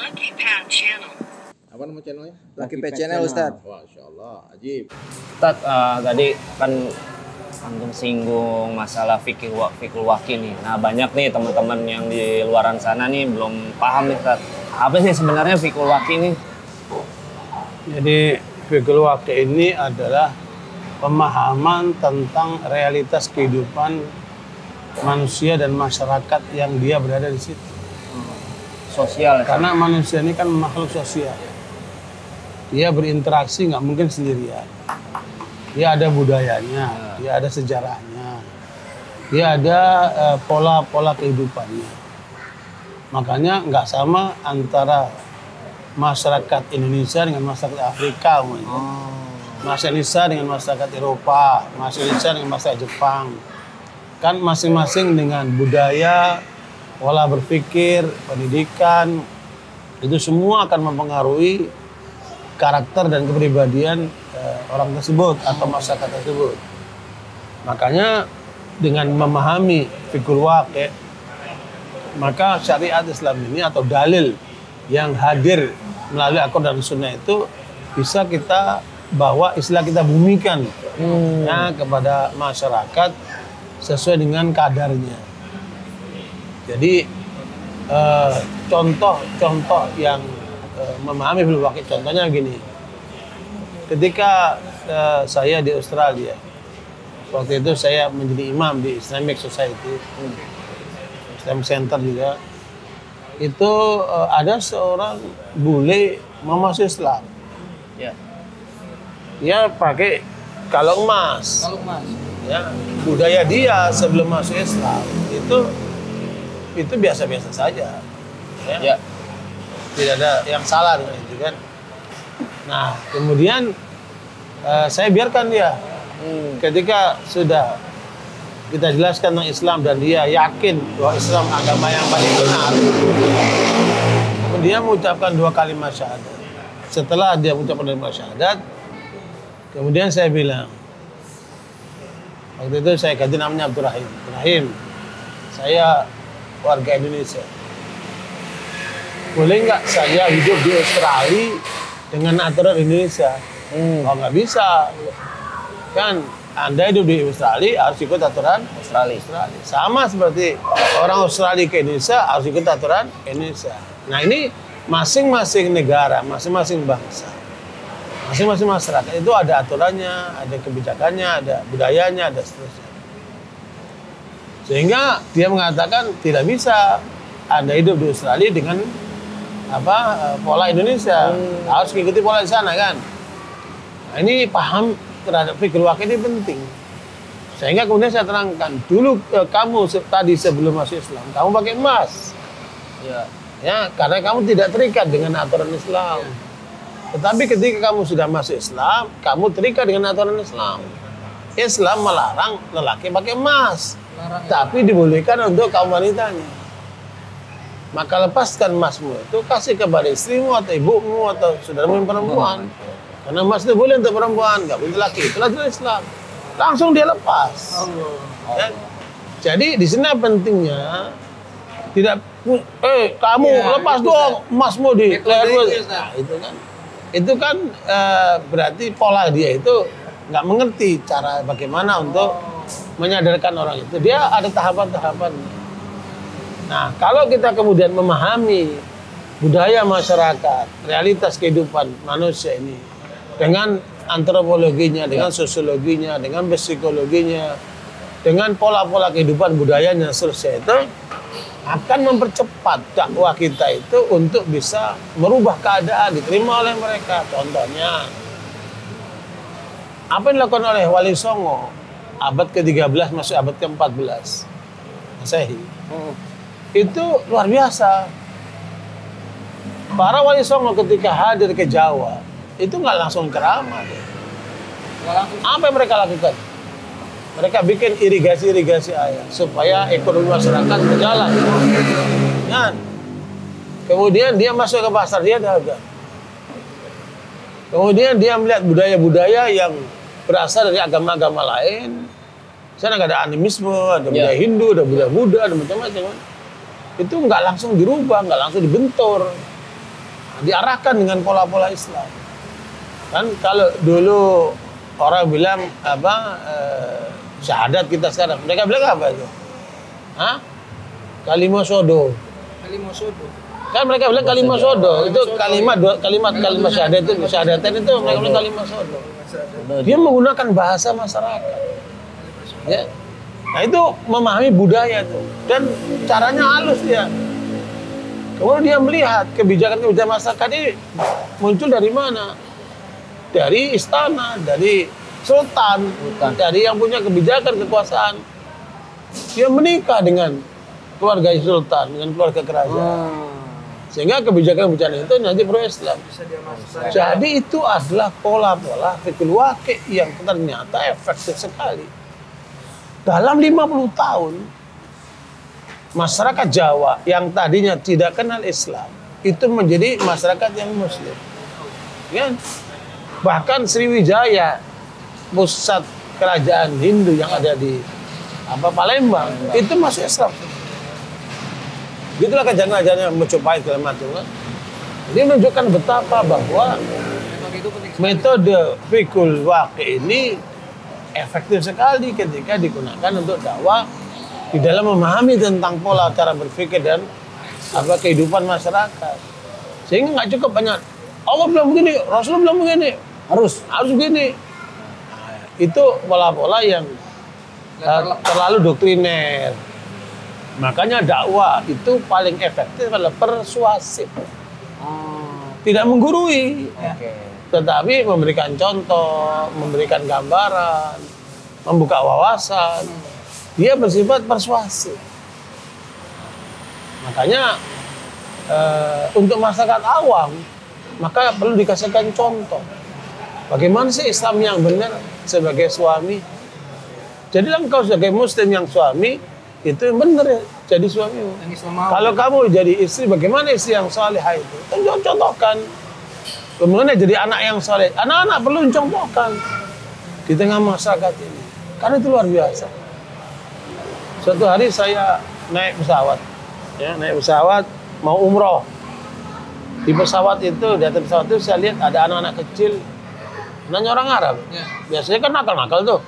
Lucky Pad Channel. Apa nama channelnya? Lucky Pad Channel, Ustaz. Masya Allah, ajib. Ustaz, tadi kan antum singgung masalah fikul waki nih. Nah, banyak nih teman-teman yang di luaran sana nih belum paham nih, Ustaz. Apa sih sebenarnya fikul waki nih? Jadi fikul waki ini adalah pemahaman tentang realitas kehidupan manusia dan masyarakat yang dia berada di situ. Sosial. Karena manusia ini kan makhluk sosial. Dia berinteraksi nggak mungkin sendirian. Dia ada budayanya, dia ada sejarahnya, dia ada pola-pola kehidupannya. Makanya nggak sama antara masyarakat Indonesia dengan masyarakat Afrika, masyarakat Indonesia dengan masyarakat Eropa, masyarakat Indonesia dengan masyarakat Jepang. Kan masing-masing dengan budaya, pola berpikir, pendidikan, itu semua akan mempengaruhi karakter dan kepribadian orang tersebut atau masyarakat tersebut. Makanya dengan memahami fikul waqi', maka syariat Islam ini atau dalil yang hadir melalui Al-Quran dan Sunnah itu bisa kita bawa, istilah kita bumikan ya, kepada masyarakat sesuai dengan kadarnya. Jadi contoh-contoh yang memahami fikul waqi', contohnya gini. Ketika saya di Australia, waktu itu saya menjadi imam di Islamic Society, Islamic Center juga. Itu ada seorang bule mau masuk Islam. Ya. Dia pakai kalung emas. Ya, budaya dia sebelum masuk Islam itu biasa-biasa saja. Ya. Tidak ada yang salah dengan itu kan. Nah, kemudian saya biarkan dia. Ketika sudah kita jelaskan tentang Islam dan dia yakin bahwa Islam agama yang paling benar, kemudian mengucapkan 2 kalimat syahadat. Setelah dia mengucapkan 2 kalimat syahadat, kemudian saya bilang, waktu itu saya ganti namanya Abdurrahim. Rahim, saya warga Indonesia. Boleh nggak saya hidup di Australia dengan aturan Indonesia? Oh, nggak bisa. Kan Anda hidup di Australia harus ikut aturan Australia. Sama seperti orang Australia ke Indonesia harus ikut aturan Indonesia. Nah, ini masing-masing negara, masing-masing bangsa, masing-masing masyarakat itu ada aturannya, ada kebijakannya, ada budayanya, ada seterusnya. Sehingga dia mengatakan tidak bisa Anda hidup di Australia dengan pola Indonesia, harus mengikuti pola di sana kan. Nah, ini paham terhadap fikul waqi' ini penting. Sehingga kemudian saya terangkan, dulu kamu tadi sebelum masuk Islam, kamu pakai emas. Ya, karena kamu tidak terikat dengan aturan Islam. Tetapi ketika kamu sudah masuk Islam, kamu terikat dengan aturan Islam. Islam melarang lelaki pakai emas, tapi dibolehkan untuk kaum wanitanya. Maka lepaskan emasmu itu, kasih kepada istrimu atau ibumu atau saudaramu yang perempuan. Karena emas itu boleh untuk perempuan, nggak boleh laki. Itulah Islam. Langsung dia lepas. Ya. Jadi di sini pentingnya tidak, kamu lepas dong emasmu di lehermu. Nah, itu kan berarti pola dia itu nggak mengerti cara bagaimana untuk menyadarkan orang itu. Dia ada tahapan-tahapan. Nah, kalau kita kemudian memahami budaya masyarakat, realitas kehidupan manusia ini dengan antropologinya, dengan sosiologinya, dengan psikologinya, dengan pola-pola kehidupan budayanya, seterusnya itu akan mempercepat dakwah kita itu untuk bisa merubah keadaan, diterima oleh mereka. Contohnya, apa yang dilakukan oleh Wali Songo abad ke-13 masuk abad ke-14 Masehi. Itu luar biasa. Para Wali Songo ketika hadir ke Jawa, itu nggak langsung ceramah. Apa yang mereka lakukan? Mereka bikin irigasi air supaya ekonomi masyarakat berjalan. Kan? Kemudian dia masuk ke pasar, dia dagang. Kemudian dia melihat budaya-budaya yang berasal dari agama-agama lain. Sana ada animisme, ada budaya Hindu, ada budaya Buddha, ada macam-macam. Itu nggak langsung dirubah, nggak langsung dibentur. diarahkan dengan pola-pola Islam. Kan kalau dulu orang bilang syahadat kita sekarang, mereka bilang apa itu? Hah? Kalimat sodo. Kan mereka bilang kalimat sodo. Itu kalimat syahadat itu, syahadatan itu mereka bilang kalimat sodo. Dia menggunakan bahasa masyarakat. Ya. Nah itu memahami budaya itu dan caranya halus dia. Kemudian dia melihat kebijakan-kebijakan masyarakat ini muncul dari mana? Dari istana, dari sultan, dari yang punya kebijakan kekuasaan. Dia menikah dengan keluarga sultan, dengan keluarga kerajaan. Sehingga kebijakan-kebijakan itu nanti pro-Islam. Jadi itu adalah pola-pola fikul waqi yang ternyata efektif sekali. Dalam 50 tahun, masyarakat Jawa yang tadinya tidak kenal Islam, itu menjadi masyarakat yang Muslim. Ya? Bahkan Sriwijaya, pusat kerajaan Hindu yang ada di Palembang, itu masuk Islam. Itulah kerajaan-kerajaan yang mencoba segala macam kan. Jadi menunjukkan betapa bahwa metode fikul waqi ini efektif sekali ketika digunakan untuk dakwah di dalam memahami tentang pola cara berpikir dan kehidupan masyarakat. Sehingga nggak cukup banyak Allah bilang begini, Rasul bilang begini, harus begini. Nah, itu pola-pola yang terlalu doktriner. Makanya dakwah itu paling efektif adalah persuasif. Tidak menggurui. Tetapi memberikan contoh, memberikan gambaran, membuka wawasan. Dia bersifat persuasif. Makanya untuk masyarakat awam, maka perlu dikasihkan contoh. Bagaimana sih Islam yang benar sebagai suami? Jadilah engkau sebagai Muslim yang suami, itu yang benar ya, jadi suamimu. Kalau kamu jadi istri, bagaimana istri yang salihah itu? Kan contohkan. Kemudian jadi anak yang saleh. Anak-anak perlu contohkan di tengah masyarakat ini. Karena itu luar biasa. Suatu hari saya naik pesawat, mau umroh. Di pesawat itu, di atas pesawat itu saya lihat ada anak-anak kecil, nanya orang Arab. Ya. Biasanya kan nakal-nakal tuh.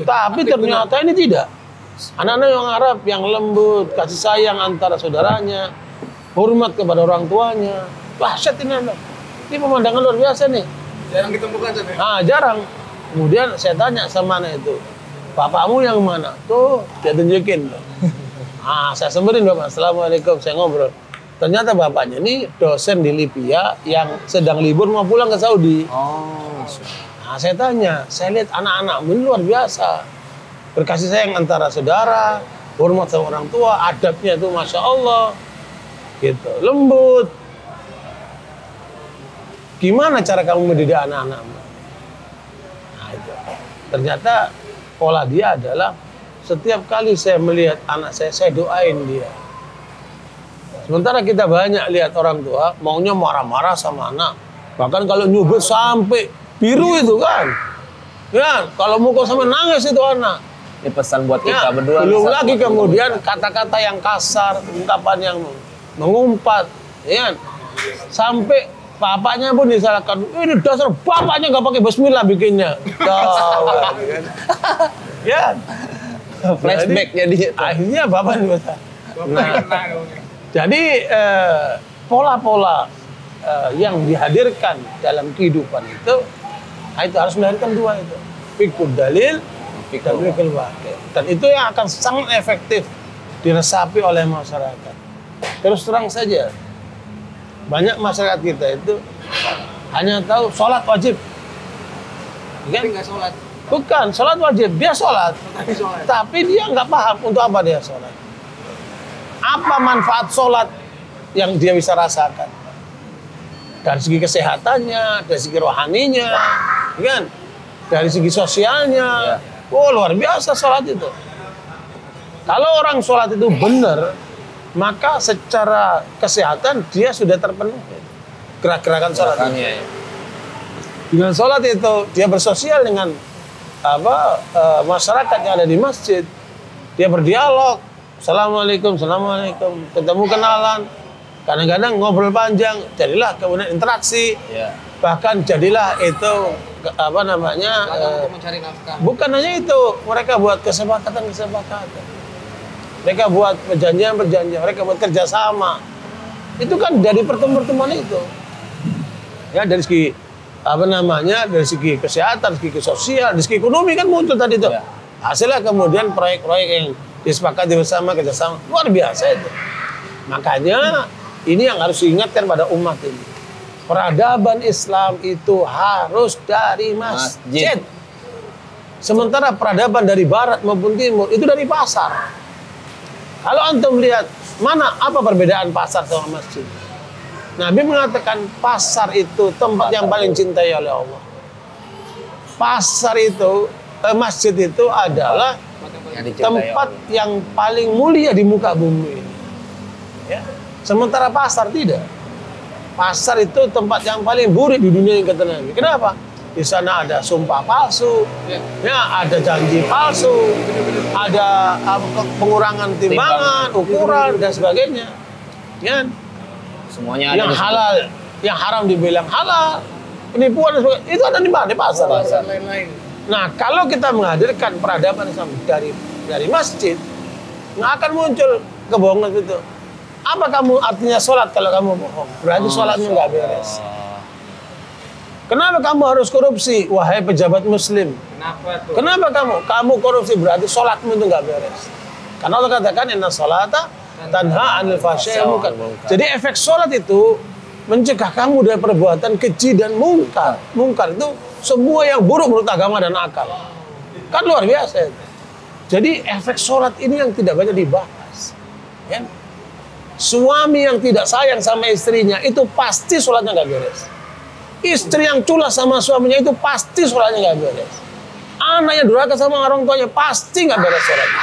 Tapi ternyata ini tidak. Anak-anak yang Arab yang lembut, kasih sayang antara saudaranya, hormat kepada orang tuanya. Dahsyat ini anak. Ini pemandangan luar biasa nih. Jarang ditemukan, Cak. Nah, jarang. Kemudian saya tanya sama anak itu, bapakmu yang mana? Tuh, dia tunjukin. Saya semperin Bapak, Assalamualaikum, saya ngobrol. Ternyata bapaknya ini dosen di Libya yang sedang libur mau pulang ke Saudi. Nah, saya tanya, saya lihat anak-anakmu ini luar biasa. Berkasih sayang antara saudara, hormat sama orang tua, adabnya itu Masya Allah. Gitu, lembut. Gimana cara kamu mendidik anak-anakmu? Nah, itu. Ternyata pola dia adalah setiap kali saya melihat anak saya doain dia. Sementara kita banyak lihat orang tua maunya marah-marah sama anak. Bahkan kalau nyubit sampai biru itu kan. Ya, kalau mukul sampai nangis itu anak. Ini pesan buat kita berdua. Belum lagi kemudian kata-kata yang kasar, ungkapan yang mengumpat. Ya, sampai bapaknya pun disalahkan, ini dasar bapaknya nggak pakai bismillah bikinnya. Tahu kan? Ya. Flashback jadi. Akhirnya bapak juga. Nah, jadi pola-pola yang dihadirkan dalam kehidupan itu harus melahirkan dua itu. Fikul dalil dan fikul waqi. Dan itu yang akan sangat efektif diresapi oleh masyarakat. Terus terang saja, banyak masyarakat kita itu hanya tahu sholat wajib. Tapi nggak sholat. Bukan, sholat wajib. Dia sholat. Tapi dia nggak paham untuk apa dia sholat. Apa manfaat sholat yang dia bisa rasakan. Dari segi kesehatannya, dari segi rohaninya, kan? Dari segi sosialnya. Luar biasa sholat itu. Kalau orang sholat itu benar, maka secara kesehatan dia sudah terpenuhi gerak-gerakan sholat. Dengan sholat itu dia bersosial dengan masyarakat yang ada di masjid. Dia berdialog, assalamualaikum, assalamualaikum, ketemu kenalan. Kadang-kadang ngobrol panjang, jadilah kemudian interaksi. Iya. Bahkan jadilah itu apa namanya? Untuk mencari nafkah. Bukan hanya itu, mereka buat kesepakatan. Mereka buat perjanjian, mereka buat kerjasama. Itu kan dari pertemuan-pertemuan itu. Ya dari segi apa namanya, dari segi kesehatan, segi sosial, dari segi ekonomi kan muncul tadi itu. Ya. Hasilnya kemudian proyek-proyek yang disepakati bersama, kerjasama, luar biasa itu. Makanya ini yang harus diingatkan pada umat ini. Peradaban Islam itu harus dari masjid. Sementara peradaban dari barat maupun timur itu dari pasar. Kalau antum lihat apa perbedaan pasar sama masjid? Nabi mengatakan pasar itu tempat yang paling cintai oleh Allah. Pasar itu, masjid itu adalah tempat yang paling mulia di muka bumi ini. Ya. Sementara pasar tidak. Pasar itu tempat yang paling buruk di dunia yang kata Nabi. Kenapa? Di sana ada sumpah palsu, ya, ada janji palsu, ada pengurangan timbangan, ukuran dan sebagainya. Ya. Semuanya ada Yang di situ. halal, yang haram dibilang halal, penipuan dan sebagainya. Itu ada di mana? Di pasar. Lain-lain. Nah, kalau kita menghadirkan peradaban Islam dari masjid, nggak akan muncul kebohongan itu. Apa kamu artinya sholat kalau kamu bohong? Berarti sholatnya nggak beres. Kenapa kamu harus korupsi, wahai pejabat muslim? Kenapa tuh? Kenapa kamu korupsi? Berarti sholatmu itu nggak beres. Karena Allah katakan inna sholata tanha anil fahsya'i wal munkar. Jadi efek sholat itu mencegah kamu dari perbuatan keji dan mungkar. Mungkar itu semua yang buruk menurut agama dan akal. Kan luar biasa itu. Jadi efek sholat ini yang tidak banyak dibahas. Ya? Suami yang tidak sayang sama istrinya itu pasti sholatnya nggak beres. Istri yang culas sama suaminya itu pasti sholatnya nggak beres. Anak yang durhaka sama orang tuanya pasti nggak beres sholatnya.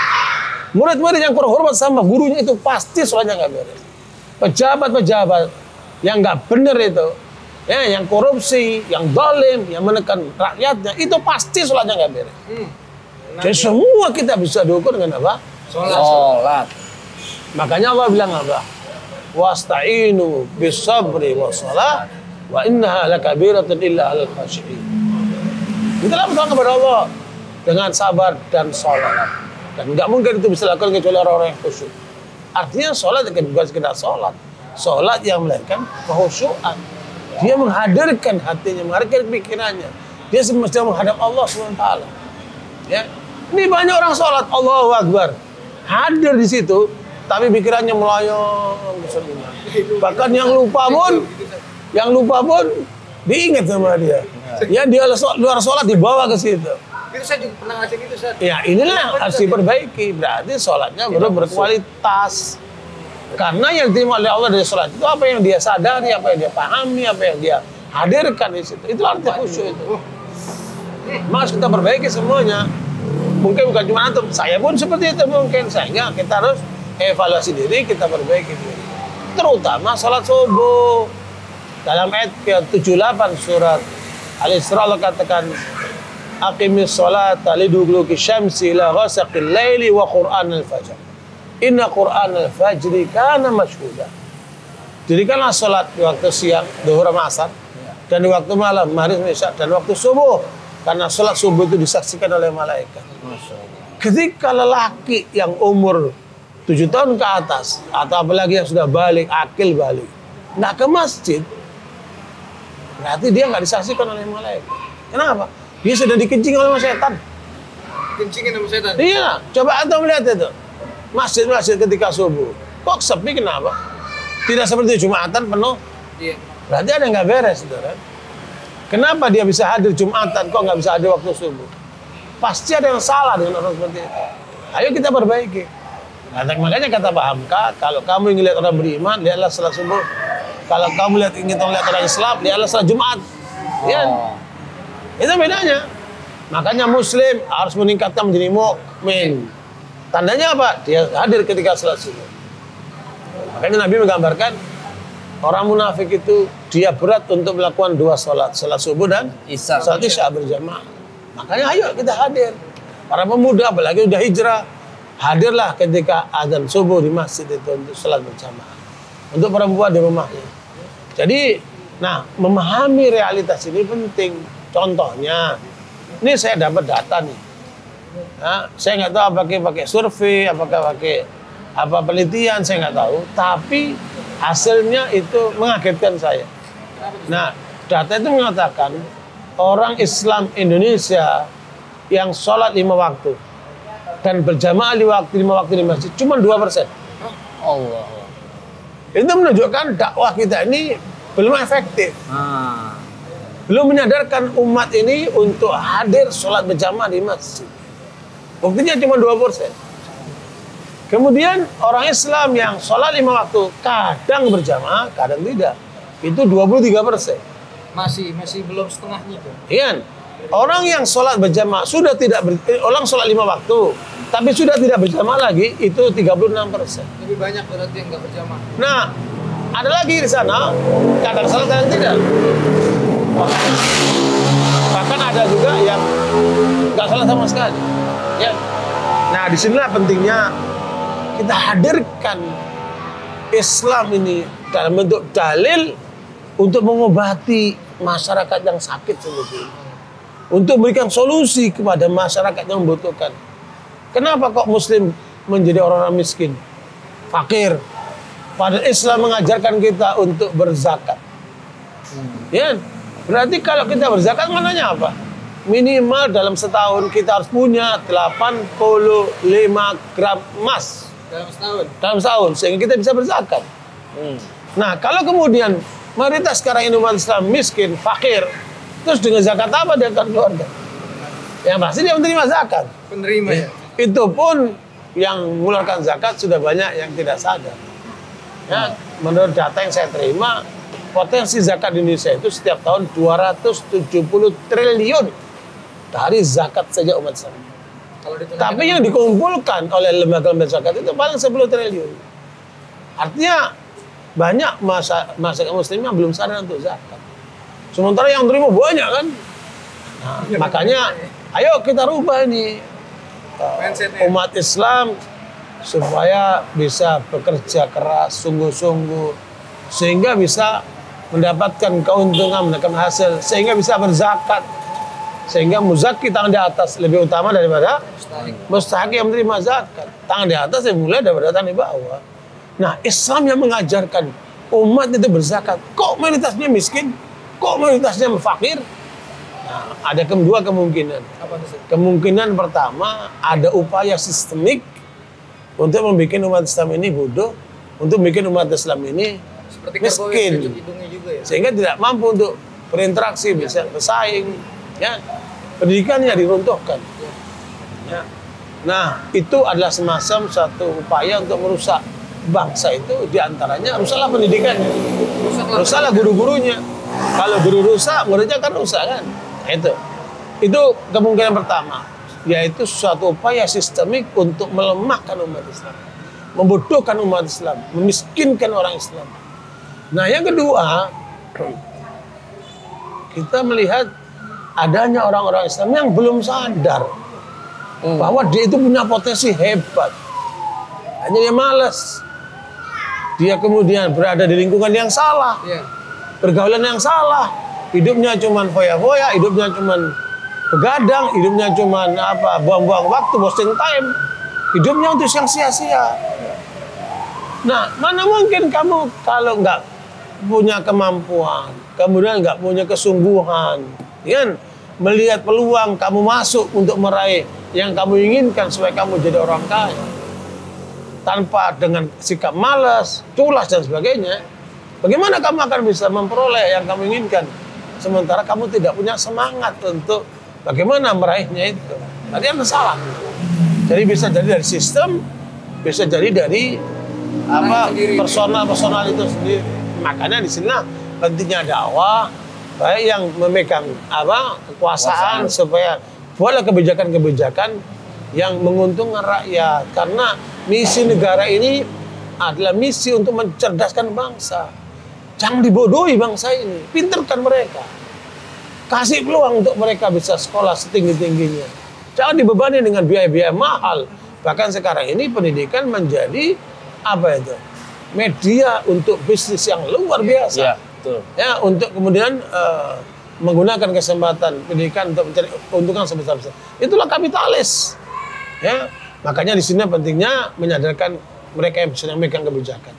Murid-murid yang kurang hormat sama gurunya itu pasti sholatnya nggak beres. Pejabat-pejabat yang nggak benar itu, ya, yang korupsi, yang zalim, yang menekan rakyatnya, itu pasti sholatnya nggak beres. Jadi semua kita bisa diukur dengan apa? Sholat. Makanya Allah bilang apa? Wasta'inu bis-sabri was-shalah wa innaha lakabiratun illa 'alal khashi'in. Kita berdoa kepada Allah dengan sabar dan sholat. Dan nggak mungkin itu bisa dilakukan kecuali orang-orang yang khusyuk. Artinya sholat bukan sekedar sholat. Sholat yang melahirkan kehusyuan. Dia menghadirkan hatinya, menghadirkan pikirannya. Dia semestinya menghadap Allah SWT. Ya. Ini banyak orang sholat, Allahu Akbar. Hadir di situ, tapi pikirannya melayang ke sana. Bahkan yang lupa pun diingat sama dia. Ya, dia luar sholat dibawa ke situ. Itu saya juga pernah ngasih gitu, Ustaz. Ya, inilah yang harus diperbaiki. Berarti sholatnya baru berkualitas. Karena yang diterima oleh Allah dari sholat itu apa yang dia sadari, apa yang dia pahami, apa yang dia hadirkan di situ. Itu arti khusyuk itu. Mas kita perbaiki semuanya. Mungkin bukan cuma antum, saya pun seperti itu mungkin. Sehingga kita harus evaluasi diri, kita perbaiki diri. Terutama sholat subuh. Dalam ayat 78 surat Al-Isra Allah katakan aqimis sholata liduluki syamsi ila ghasaqil laili wa qur'anal fajr. Inna qur'anal fajri kana mashhuda. Dirikanlah sholat di waktu siang, zuhur sama asar, dan di waktu malam, maghrib, isya, dan waktu subuh. Karena sholat subuh itu disaksikan oleh malaikat. Ketika lelaki yang umur 7 tahun ke atas, atau apalagi yang sudah balik, akil balik, nggak ke masjid, berarti dia nggak disaksikan oleh malaikat. Kenapa? Dia sudah dikencing oleh setan. Kencingin sama setan. Iya, coba antum melihat itu. Masjid-masjid ketika subuh. Kok sepi kenapa? Tidak seperti Jumatan penuh. Iya. Berarti ada yang nggak beres itu kan? Kenapa dia bisa hadir Jumatan, kok nggak bisa hadir waktu subuh? Pasti ada yang salah dengan orang seperti itu. Ayo kita perbaiki. Nah, makanya kata Pak Hamka, kalau kamu ingin lihat orang beriman, lihatlah salat subuh. Kalau kamu ingin lihat orang Islam, lihatlah salat Jumat. Ya. Itu bedanya. Makanya Muslim harus meningkatkan menjadi mukmin. Tandanya apa? Dia hadir ketika salat subuh. Makanya Nabi menggambarkan orang munafik itu dia berat untuk melakukan 2 sholat, sholat subuh dan Isya. sholat isya berjamaah. Makanya ayo kita hadir. Para pemuda apalagi udah hijrah, hadirlah ketika azan subuh di masjid itu untuk sholat berjamaah. untuk perempuan di rumahnya. Jadi, nah memahami realitas ini penting. Contohnya, ini saya dapat data nih. Nah, saya nggak tahu apakah pakai survei, apakah pakai apa penelitian, saya nggak tahu. Tapi hasilnya itu mengagetkan saya. Nah, data itu mengatakan orang Islam Indonesia yang sholat 5 waktu dan berjamaah 5 waktu di masjid cuma 2%. Allah. Itu menunjukkan dakwah kita ini belum efektif. Belum menyadarkan umat ini untuk hadir sholat berjamaah di masjid. Buktinya cuma 2%. Kemudian orang Islam yang sholat 5 waktu kadang berjamaah, kadang tidak. Itu 23%. Masih belum setengahnya tuh. Iya. Orang yang sholat berjamaah sudah tidak orang sholat 5 waktu, tapi sudah tidak berjamaah lagi, itu 36%. Lebih banyak berarti yang nggak berjamaah. Nah, ada lagi di sana, kadang sholat kadang tidak. Bahkan ada juga yang nggak sholat sama sekali. Ya. Nah, disinilah pentingnya kita hadirkan Islam ini dalam bentuk dalil untuk mengobati masyarakat yang sakit sebetulnya. Untuk memberikan solusi kepada masyarakat yang membutuhkan. Kenapa kok Muslim menjadi orang-orang miskin, fakir? Padahal Islam mengajarkan kita untuk berzakat. Ya, berarti kalau kita berzakat maknanya apa? Minimal dalam setahun kita harus punya 85 gram emas. Dalam setahun. Dalam setahun, sehingga kita bisa berzakat. Nah, kalau kemudian mayoritas sekarang ini umat Islam miskin, fakir, terus dengan zakat apa dia akan keluarga? Yang pasti dia menerima zakat. Penerima ya. Itu pun yang mengeluarkan zakat sudah banyak yang tidak sadar. Ya, menurut data yang saya terima, potensi zakat di Indonesia itu setiap tahun 270 triliun dari zakat saja umat Islam. Tapi yang dikumpulkan oleh lembaga-lembaga zakat itu paling 10 triliun. Artinya banyak masyarakat muslim yang belum sadar untuk zakat. Sementara yang terima banyak kan. Nah, makanya ayo kita rubah ini umat Islam supaya bisa bekerja keras, sungguh-sungguh, sehingga bisa mendapatkan keuntungan, mendapatkan hasil, sehingga bisa berzakat, sehingga muzaki tangan di atas lebih utama daripada mustahik yang menerima zakat. Tangan di atas dimulai daripada tangan di bawah. Nah, Islam yang mengajarkan umat itu berzakat. Kok mayoritasnya miskin? Kok mayoritasnya fakir? Nah, ada dua kemungkinan. Kemungkinan pertama, ada upaya sistemik untuk membuat umat Islam ini bodoh, untuk membuat umat Islam ini miskin, juga ya? sehingga tidak mampu untuk berinteraksi, bisa bersaing. Ya, pendidikannya diruntuhkan. Ya. Nah, itu adalah semacam satu upaya untuk merusak bangsa itu, diantaranya rusaklah pendidikannya, rusaklah guru-gurunya. Kalau guru rusak, muridnya kan rusak kan. Nah, itu kemungkinan pertama, yaitu suatu upaya sistemik untuk melemahkan umat Islam, membodohkan umat Islam, memiskinkan orang Islam. Nah, yang kedua, kita melihat adanya orang-orang Islam yang belum sadar bahwa dia itu punya potensi hebat. Hanya dia malas. Dia kemudian berada di lingkungan yang salah, pergaulan yang salah, hidupnya cuman foya-foya, hidupnya cuman begadang, hidupnya cuman buang-buang waktu, wasting time, hidupnya untuk yang sia-sia. Nah, mana mungkin kamu kalau nggak punya kemampuan, kemudian nggak punya kesungguhan, kan? Melihat peluang kamu masuk untuk meraih yang kamu inginkan supaya kamu jadi orang kaya, tanpa dengan sikap malas, culas dan sebagainya, bagaimana kamu akan bisa memperoleh yang kamu inginkan sementara kamu tidak punya semangat untuk bagaimana meraihnya itu? Tadi ada salah. Jadi bisa jadi dari sistem, bisa jadi dari personal itu sendiri. Makanya di sini pentingnya dakwah, baik yang memegang kekuasaan supaya buatlah kebijakan-kebijakan yang menguntungkan rakyat. Karena misi negara ini adalah misi untuk mencerdaskan bangsa. Jangan dibodohi bangsa ini, pinterkan mereka. Kasih peluang untuk mereka bisa sekolah setinggi-tingginya. Jangan dibebani dengan biaya-biaya mahal. Bahkan sekarang ini pendidikan menjadi media untuk bisnis yang luar biasa. Iya, betul. Ya, untuk kemudian menggunakan kesempatan pendidikan untuk mencari keuntungan sebesar-besar. Itulah kapitalis. Ya, makanya di sini pentingnya menyadarkan mereka yang sedang megang kebijakan.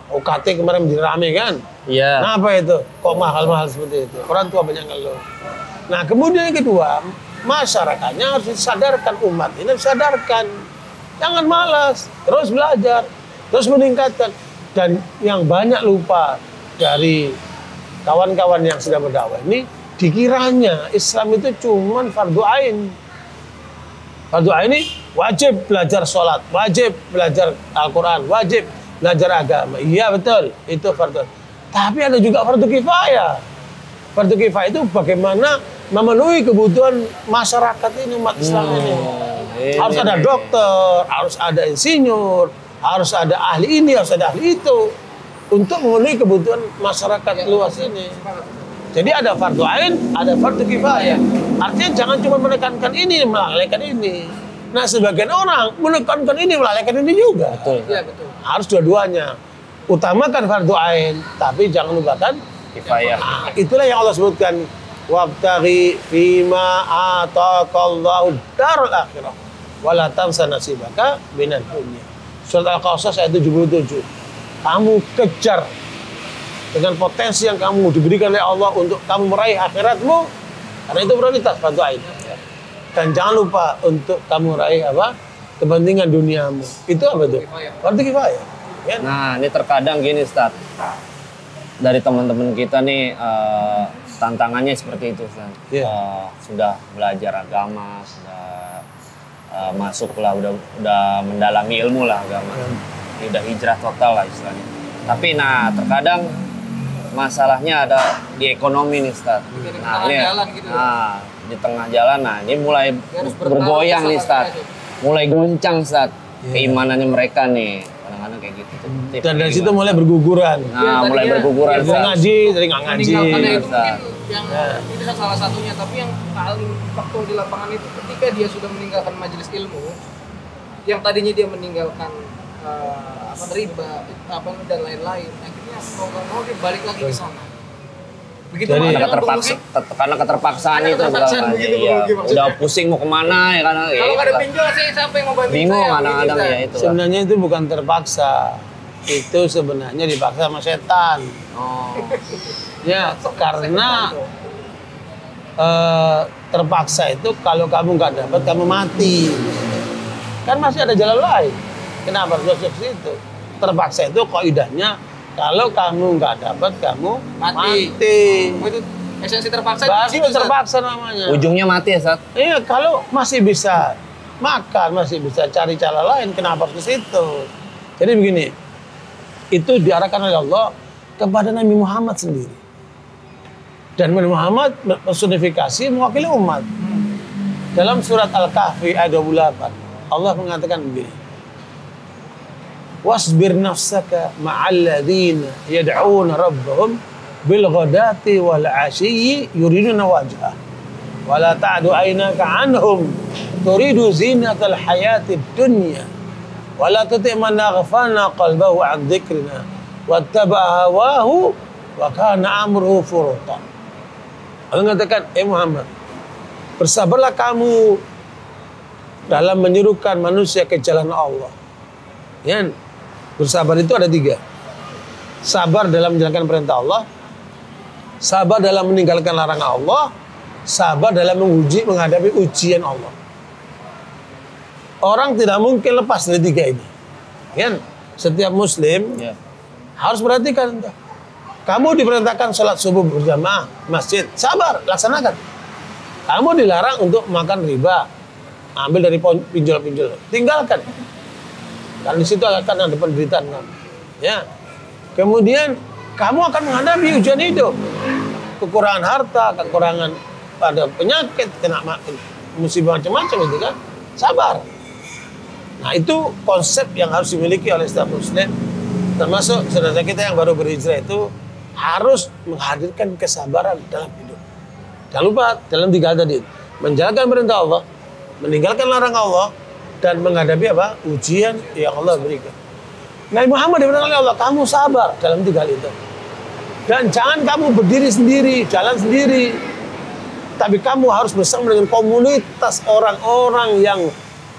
UKT kemarin menjadi rame kan? Iya. Nah, apa itu? Kok mahal-mahal seperti itu? Orang tua banyak ngeluh. Nah, kemudian yang kedua, masyarakatnya harus disadarkan, umat ini disadarkan. Jangan malas, terus belajar, terus meningkatkan. Dan yang banyak lupa dari kawan-kawan yang sedang berdakwah ini, dikiranya Islam itu cuma fardu ain. Fardu ain ini wajib belajar sholat, wajib belajar Al-Quran, wajib belajar agama. Iya betul, itu fardu ain. Tapi ada juga fardu kifayah. Fardu kifayah itu bagaimana memenuhi kebutuhan masyarakat ini, umat Islam ini. Harus ada dokter, harus ada insinyur, harus ada ahli ini, harus ada ahli itu. Untuk memenuhi kebutuhan masyarakat luas ini. Jadi ada fardu ain, ada fardu kifayah. Artinya jangan cuma menekankan ini, melalaikan ini. Nah, sebagian orang menekankan ini, melalaikan ini juga. Betul. Iya, betul. Harus dua-duanya. Utamakan fardu ain, tapi jangan lupakan Kifayah. Nah, itulah yang Allah sebutkan. Wabtaghi fima ataqallahu darul akhirah. Wala tansa nasibaka minad dunya. Surat Al-Qasas ayat 77. Kamu kejar dengan potensi yang kamu diberikan oleh Allah untuk kamu meraih akhiratmu, karena itu prioritas fardu ain. Dan jangan lupa untuk kamu meraih apa? Kepentingan duniamu. Itu apa itu? Fardu kifayah. Ya? Nah, ini terkadang gini, Ustaz. Dari teman-teman kita nih, tantangannya seperti itu, Ustaz. Sudah belajar agama, sudah masuk lah, udah mendalami ilmu lah agama. Udah hijrah total lah istilahnya. Tapi nah terkadang masalahnya ada di ekonomi nih, Ustaz. Nah, ini gitu. Nah, di tengah jalan, nah ini mulai bergoyang nih, Ustaz. Mulai goncang, Ustaz. Keimanannya mereka nih. Kadang-kadang kayak gitu. Dan dari situ mulai berguguran. Nah, mulai berguguran. Dari ngaji, dari nggak ngaji. Meninggalkan itu mungkin itu salah satunya, tapi yang paling faktor di lapangan itu ketika dia sudah meninggalkan majelis ilmu, yang tadinya dia meninggalkan riba, dan lain-lain, akhirnya mau nggak mau dia balik lagi ke sana. Begitu karena keterpaksaan itu udah pusing mau kemana ya, karena kalau nggak ada pinjol sih siapa yang mau bantu bingung saya, kadang-kadang ya itu. Sebenarnya itu bukan terpaksa, itu sebenarnya dipaksa sama setan. Ya, karena terpaksa itu kalau kamu nggak dapat kamu mati. Kan masih ada jalan lain. Kenapa harus masuk ke situ? Terpaksa itu kaidahnya kalau kamu nggak dapat kamu mati. Itu esensi terpaksa. Itu terpaksa namanya. Ujungnya mati ya, Ustaz? Iya, kalau masih bisa makan, masih bisa cari cara lain, kenapa harus ke situ? Jadi begini, itu diarahkan oleh Allah kepada Nabi Muhammad sendiri. Dan Nabi Muhammad personifikasi mewakili umat. Dalam surat Al-Kahfi ayat 28, Allah mengatakan begini. Wasbir nafsaka ma'al ladzina yad'una rabbahum bil ghadati wal 'ashiyyi yuriduna wajhah. Wa la ta'du 'ainaka 'anhum turidu zinatal hayatid dunya. Wa la tuti' man aghfalna qalbahu 'an dzikrina wattaba'a hawahu wa kana amruhu furuta. Allah mengatakan, Muhammad, bersabarlah kamu dalam menyuruhkan manusia ke jalan Allah. Ya, bersabar itu ada 3. Sabar dalam menjalankan perintah Allah, sabar dalam meninggalkan larangan Allah, sabar dalam menghadapi ujian Allah. Orang tidak mungkin lepas dari 3 ini. Ya, setiap muslim harus perhatikan itu. Kamu diperintahkan sholat subuh berjamaah masjid, sabar, laksanakan. Kamu dilarang untuk makan riba, ambil dari pinjol-pinjol, tinggalkan. Dan di situ akan ada penderitaan kamu. Ya. Kemudian kamu akan menghadapi ujian hidup, kekurangan harta, kekurangan pada penyakit, kena musibah macam-macam itu kan, sabar. Nah itu konsep yang harus dimiliki oleh setiap muslim, termasuk saudara kita yang baru berhijrah itu harus menghadirkan kesabaran dalam hidup. Jangan lupa dalam 3 hal tadi, menjalankan perintah Allah, meninggalkan larangan Allah, dan menghadapi apa? Ujian yang Allah berikan. Nabi Muhammad diperintahkan oleh Allah, kamu sabar dalam 3 hal itu. Dan jangan kamu berdiri sendiri, jalan sendiri. Tapi kamu harus bersama dengan komunitas orang-orang yang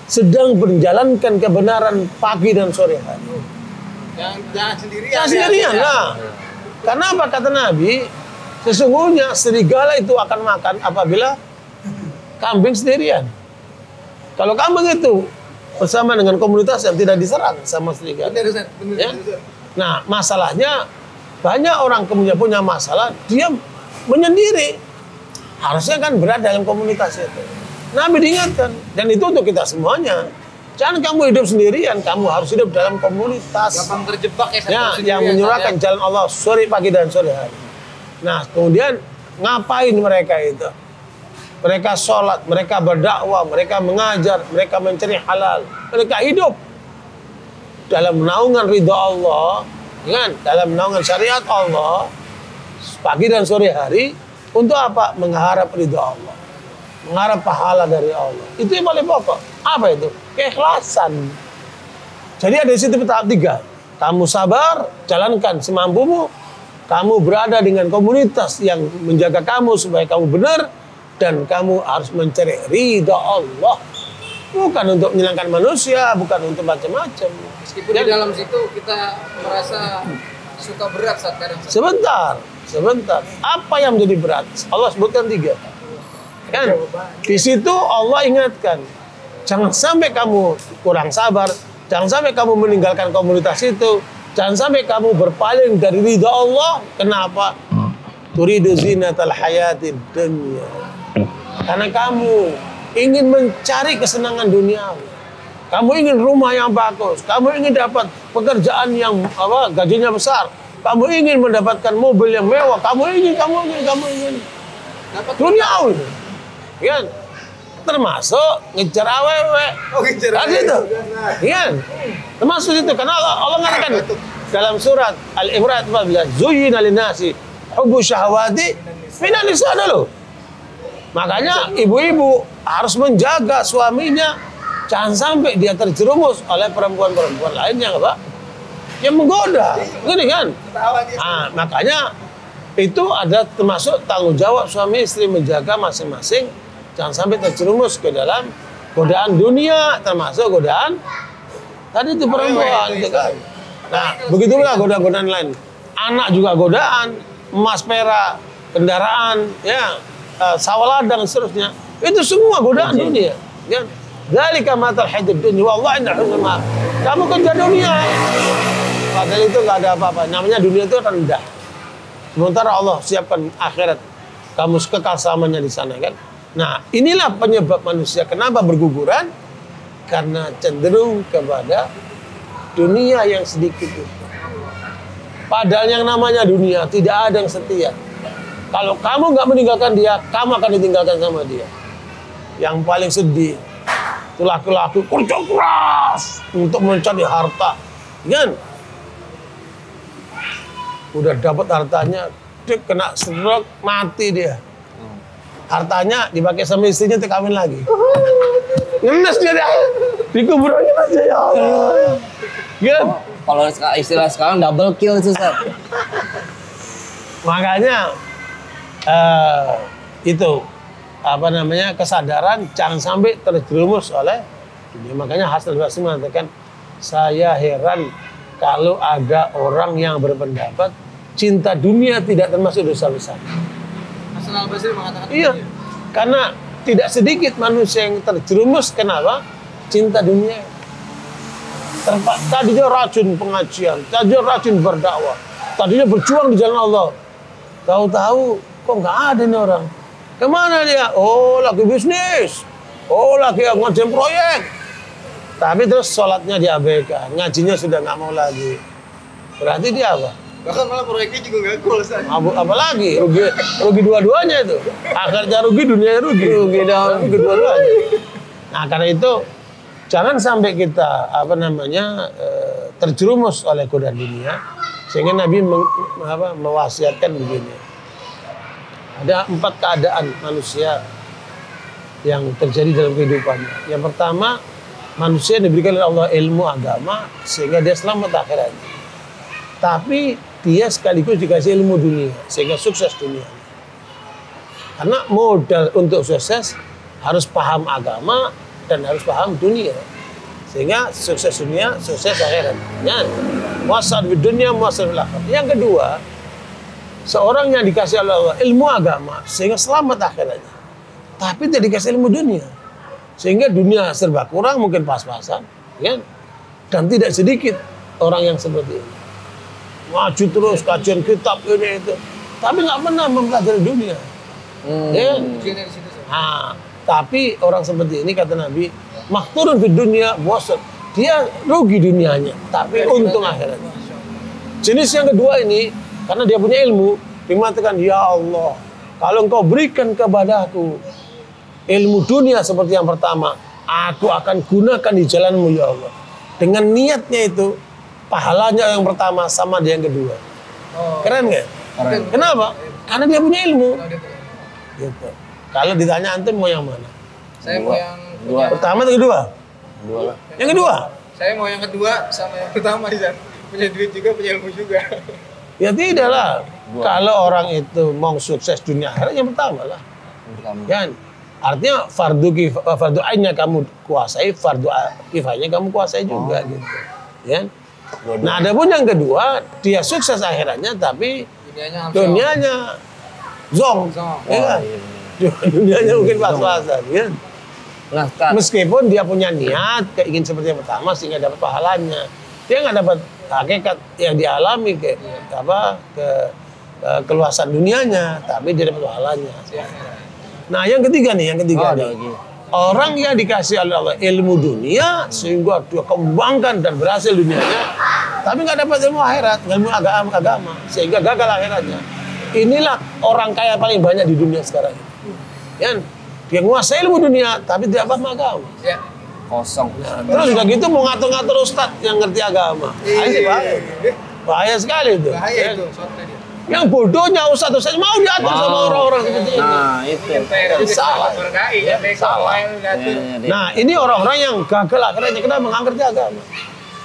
sedang menjalankan kebenaran pagi dan sore hari. Jangan sendirian. Jangan sendirian lah. Karena apa kata Nabi? Sesungguhnya serigala itu akan makan apabila kambing sendirian. Kalau kambing itu bersama dengan komunitas yang tidak diserang sama serigala. Ya? Nah, masalahnya banyak orang kemudian punya masalah, dia menyendiri. Harusnya kan berada dalam komunitas itu. Nabi diingatkan, dan itu untuk kita semuanya. Jangan kamu hidup sendirian, kamu harus hidup dalam komunitas. Gampang terjebak Ya, yang menyurahkan jalan Allah sore pagi dan sore hari. Nah, kemudian ngapain mereka itu? Mereka sholat, mereka berdakwah, mereka mengajar, mereka mencari halal, mereka hidup dalam naungan ridha Allah, kan? Dalam naungan syariat Allah, pagi dan sore hari, untuk apa? Mengharap ridha Allah, mengharap pahala dari Allah. Itu yang paling pokok. Apa itu? Keikhlasan. Jadi ada di situ tahap 3. Kamu sabar, jalankan semampumu. Kamu berada dengan komunitas yang menjaga kamu supaya kamu benar, dan kamu harus mencari ridha Allah. Bukan untuk menyenangkan manusia, bukan untuk macam-macam. Meskipun di dalam situ kita merasa suka berat saat kadang. Sebentar. Apa yang menjadi berat? Allah sebutkan 3. Kan? Di situ Allah ingatkan, jangan sampai kamu kurang sabar, jangan sampai kamu meninggalkan komunitas itu, jangan sampai kamu berpaling dari ridha Allah. Kenapa? Turidu zinatal hayatid dunya. Karena kamu ingin mencari kesenangan duniawi. Kamu ingin rumah yang bagus, kamu ingin dapat pekerjaan yang gajinya besar, kamu ingin mendapatkan mobil yang mewah, kamu ingin dapat duniawi. Kan? Termasuk ngejar awewe. Oh, ngejar awewe. Itu. Kan? Termasuk itu karena Allah mengatakan dalam surat Al-Imran 14, "Zuyyina lin-nasi hubbu syahawati minan nisa" dulu. Makanya ibu-ibu harus menjaga suaminya jangan sampai dia terjerumus oleh perempuan-perempuan lainnya, Pak. Yang menggoda. Gini kan? Nah, makanya itu ada termasuk tanggung jawab suami istri menjaga masing-masing jangan sampai terjerumus ke dalam godaan dunia, termasuk godaan tadi itu perempuan itu kan. Nah, begitu pula godaan-godaan lain. Anak juga godaan, emas perak, kendaraan, ya, sawah ladang seterusnya. Itu semua godaan dunia. Ya. Dzalika matal haidud dunya wallahi inna husnul maaf. Kamu kerja dunia. Padahal itu enggak ada apa-apa. Namanya dunia itu rendah. Sementara Allah siapkan akhirat. Kamu kekal selamanya di sana kan. Nah, inilah penyebab manusia kenapa berguguran, karena cenderung kepada dunia yang sedikit itu. Padahal yang namanya dunia tidak ada yang setia. Kalau kamu nggak meninggalkan dia, kamu akan ditinggalkan sama dia. Yang paling sedih itu laki-laki kerja keras untuk mencari harta, kan? Udah dapat hartanya, dia kena stroke, mati dia. Hartanya dipakai sama istrinya untuk kawin lagi. Ngenes dia dikuburannya aja ya Allah. Kan? Kalau istilah sekarang double kill itu, Ustaz. Makanya itu apa namanya kesadaran jangan sampai terjerumus oleh dunia. Makanya Hasan al-Basri mengatakan, saya heran kalau ada orang yang berpendapat cinta dunia tidak termasuk dosa besar. Hasan al-Basri mengatakan iya, karena tidak sedikit manusia yang terjerumus kenapa? Cinta dunia. Tadinya rajin pengajian, tadinya rajin berdakwah, tadinya berjuang di jalan Allah. Tahu-tahu kok nggak ada nih orang. Kemana dia? Oh, lagi bisnis. Oh, lagi ngerjain proyek. Tapi terus sholatnya diabaikan, ngajinya sudah nggak mau lagi. Berarti dia apa? Bahkan malah proyeknya juga nggak goal, San. Apalagi rugi dua-duanya itu. Akhirnya rugi, dunia rugi dua-duanya. Nah, karena itu jangan sampai kita terjerumus oleh godaan dunia, sehingga Nabi mewasiatkan begini. Ada 4 keadaan manusia yang terjadi dalam kehidupannya. Yang pertama, manusia diberikan oleh Allah ilmu agama sehingga dia selamat akhiratnya. Tapi dia sekaligus dikasih ilmu dunia sehingga sukses dunia. Karena modal untuk sukses harus paham agama dan harus paham dunia. Sehingga sukses dunia, sukses akhirat. Ya. Muasar di dunia, muasar di akhirat. Yang kedua, seorang yang dikasih oleh Allah ilmu agama sehingga selamat akhiratnya. Tapi tidak dikasih ilmu dunia. Sehingga dunia serba kurang, mungkin pas-pasan. Ya. Dan tidak sedikit orang yang seperti ini. Maju terus, kajian kitab ini itu. Tapi nggak pernah mempelajari dunia. Ya. Nah, tapi orang seperti ini kata Nabi, makturun di dunia bosan. Dia rugi dunianya, tapi untung akhiratnya. Jenis yang kedua ini, karena dia punya ilmu, dimatakan, ya Allah, kalau engkau berikan kepadaku ilmu dunia seperti yang pertama, aku akan gunakan di jalanmu ya Allah. Dengan niatnya itu, pahalanya yang pertama sama dia yang kedua. Keren nggak? Keren. Kenapa? Karena dia punya ilmu. Gitu. Kalau ditanya antum mau yang mana? Saya mau yang Dua. Pertama atau kedua? Dua lah. Yang kedua? Saya mau yang kedua sama yang pertama, Izan. Punya duit juga, punya ilmu juga. Ya tidak lah. Dua. Kalau orang itu mau sukses dunia akhirat yang pertama lah. Yang pertama. Kan? Artinya fardu ainnya kamu kuasai, fardu kifayahnya kamu kuasai juga gitu. Ya. Dua-dua. Nah, adapun yang kedua, dia sukses akhiratnya tapi Dunianya hamsong. dunianya zong. Zong. Ya kan? Dunianya mungkin pas-pasan, kan? Nah, Kak, Meskipun dia punya niat keingin seperti yang pertama sehingga dapat pahalanya, dia nggak dapat hakikat yang dialami keluasan dunianya, tapi dia dapat pahalanya. Nah, yang ketiga nih, ada nih. lagi. Orang yang dikasih oleh Allah ilmu dunia sehingga dia kembangkan dan berhasil dunianya, tapi nggak dapat ilmu akhirat, ilmu agama sehingga gagal akhiratnya. Inilah orang kaya paling banyak di dunia sekarang. Ya, dia menguasai ilmu dunia tapi tidak paham agama. Ya. Kosong. Terus udah gitu mau ngatur-ngatur ustadz yang ngerti agama. Nah, ini bahaya. Bahaya sekali itu. Bahaya itu soalnya dia. Yang bodohnya ustadz mau diatur sama orang-orang seperti ini. Nah, itu. Salah. Salah. Nah, ini orang-orang yang gagal akhirnya kenapa nggak ngerti agama.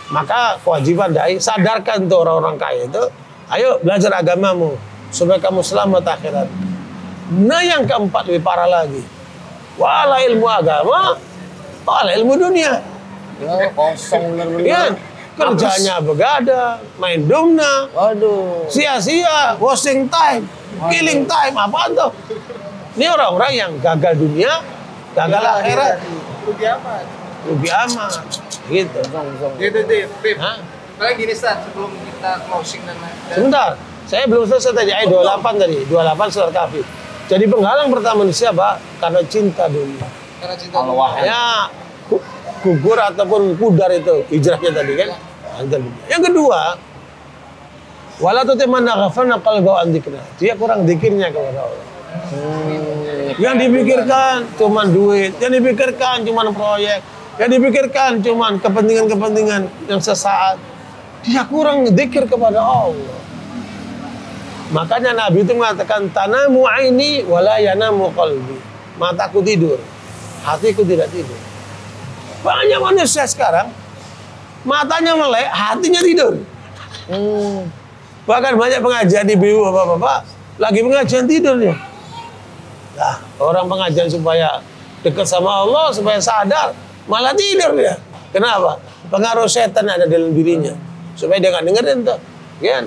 Maka kewajiban dai sadarkan tuh orang-orang kaya itu, ayo belajar agamamu supaya kamu selamat akhirat. Nah, yang keempat lebih parah lagi. Wala ilmu agama, wala ilmu dunia. Ya, kosong bener-bener. Ya, kerjanya begadang, main domna, Waduh. sia-sia, wasting time, killing time, apa tuh? Ini orang-orang yang gagal dunia, gagal akhirat, Rugi amat. rugi amat, gitu. Gitu deh, Pip. Hah? Paling gini, Stan, sebelum kita closing dan Sebentar, saya belum selesai tadi, ayat 28 tadi, 28 surat Kahfi. Jadi penghalang pertama manusia, Pak, karena cinta dunia. karena cinta Allah dunia. wahai. Ya, gugur ataupun pudar itu hijrahnya tadi kan. Yang kedua, wala tutimman aghfalna qalbahu an dzikrina. Dia kurang zikirnya kepada Allah. Yang dipikirkan cuma duit, yang dipikirkan cuma proyek, yang dipikirkan cuma kepentingan-kepentingan yang sesaat. Dia kurang zikir kepada Allah. Makanya Nabi itu mengatakan tanamu aini wala yanamu qalbi. Mataku tidur, hatiku tidak tidur. Banyak manusia sekarang matanya melek, hatinya tidur. Bahkan banyak pengajian ibu bapak-bapak lagi pengajian tidur dia. Nah, orang pengajian supaya dekat sama Allah, supaya sadar, malah tidur dia. Kenapa? Pengaruh setan ada dalam dirinya. Supaya dia nggak dengerin tuh. Kan?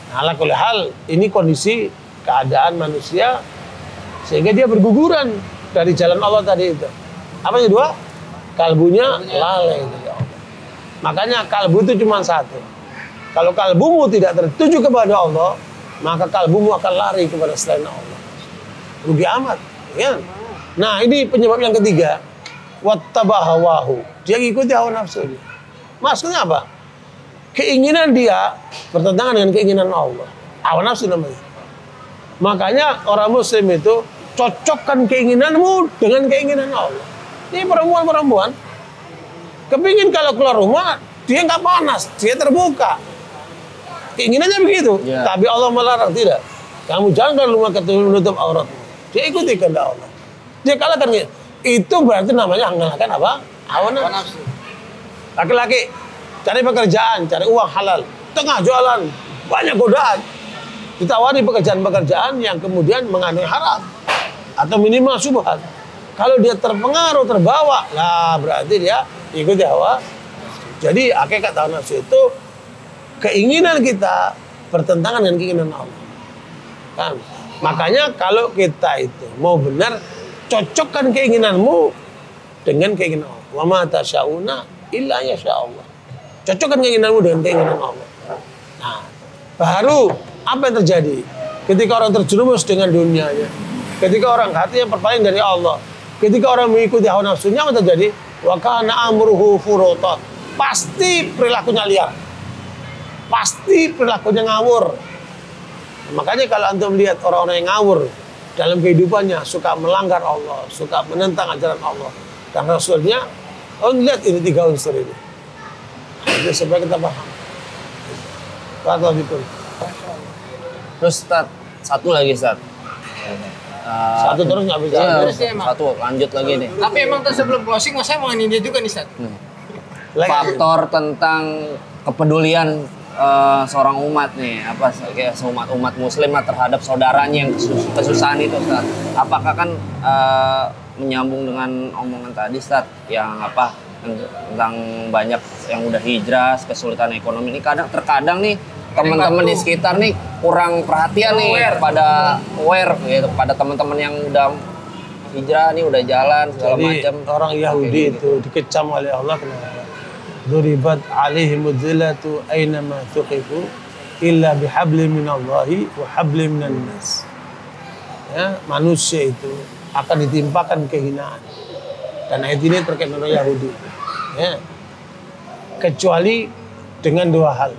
Nah, ala kulli hal, ini kondisi keadaan manusia sehingga dia berguguran dari jalan Allah tadi itu. Apa yang kedua? Kalbunya lalai dari Allah. Makanya kalbu itu cuma satu. Kalau kalbumu tidak tertuju kepada Allah, maka kalbumu akan lari kepada selain Allah. Rugi amat. Ya? Nah, ini penyebab yang ketiga. Wattabahawahu. Dia ngikuti hawa nafsu. Maksudnya apa? Keinginan dia bertentangan dengan keinginan Allah. Hawa nafsu namanya. Makanya orang muslim itu cocokkan keinginanmu dengan keinginan Allah. Ini perempuan-perempuan kepingin kalau keluar rumah dia nggak panas, dia terbuka. Keinginannya begitu, tapi Allah melarang tidak. Kamu jangan keluar rumah menutup auratmu. Dia ikuti kehendak Allah. Dia kalahkan. Itu berarti namanya mengalahkan apa? Hawa Hawa nafsu. nafsu. Laki-laki cari pekerjaan, cari uang halal, tengah jualan, banyak godaan. Ditawari pekerjaan-pekerjaan yang kemudian mengandung haram atau minimal syubhat. Kalau dia terpengaruh, terbawa, lah berarti dia ikuti hawa. Jadi hakikat hawa nafsu itu keinginan kita bertentangan dengan keinginan Allah. Kan? Makanya kalau kita itu mau benar, cocokkan keinginanmu dengan keinginan Allah. Wa ma tasyauna illa yasha Allah. Cocokkan keinginanmu dengan keinginan Allah. Nah, baru apa yang terjadi? Ketika orang terjerumus dengan dunianya, ketika orang hatinya berpaling dari Allah, ketika orang mengikuti hawa nafsunya, apa terjadi? Wa kana amruhu furata. Pasti perilakunya liar. Pasti perilakunya ngawur. Makanya kalau antum lihat orang-orang yang ngawur dalam kehidupannya, suka melanggar Allah, suka menentang ajaran Allah dan Rasulnya, lihat ini 3 unsur ini. Itu supaya kita paham. Barakallahu. Terus Ustaz, satu lagi Ustaz. Satu terus nggak bisa. Iya, Terus dia emang. satu lanjut lagi nih. Tapi emang tuh sebelum closing, mas saya mau ini dia juga nih, Sat. Faktor tentang kepedulian seorang umat nih, apa kayak umat muslim lah terhadap saudaranya yang kesusahan itu Ustaz. Apakah kan menyambung dengan omongan tadi Ustaz yang apa tentang banyak yang udah hijrah, kesulitan ekonomi ini terkadang nih teman-teman di sekitar nih kurang perhatian nih pada aware gitu pada teman-teman yang udah hijrah nih, udah jalan segala macam. Orang Yahudi itu dikecam oleh Allah kenapa? Duribat alaihim dzillatu aynama tuqifu illa bihablin minallahi wa hablin minan nas. Ya, manusia itu akan ditimpakan kehinaan. Dan ayat ini terkait dengan Yahudi. Ya. Kecuali dengan 2 hal.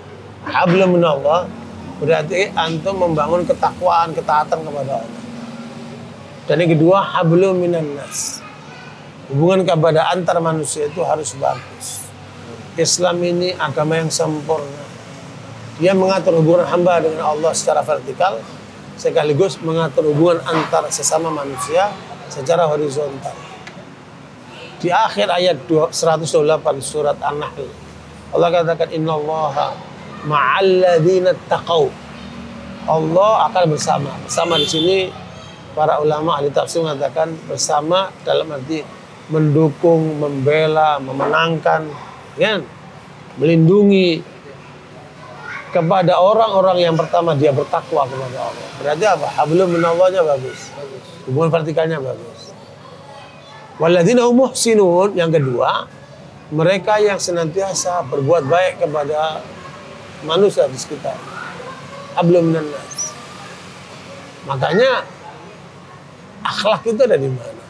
Hablum minallah berarti antum membangun ketakwaan, ketaatan kepada Allah. Dan yang kedua, hablum minan nas. Hubungan kepada antar manusia itu harus bagus. Islam ini agama yang sempurna. Dia mengatur hubungan hamba dengan Allah secara vertikal, sekaligus mengatur hubungan antar sesama manusia secara horizontal. Di akhir ayat 128 surat An-Nahl, Allah katakan innallaha ma'al ladzina taqaw. Allah akan bersama. Bersama di sini para ulama ahli tafsir mengatakan bersama dalam arti mendukung, membela, memenangkan, ya, melindungi kepada orang-orang yang pertama dia bertakwa kepada Allah. Berarti apa? Hablum minallahnya bagus. Hubungan vertikalnya bagus. Walladzina hum muhsinun, yang kedua, mereka yang senantiasa berbuat baik kepada manusia di sekitar. Hablum minan nas. Makanya akhlak itu ada di mana?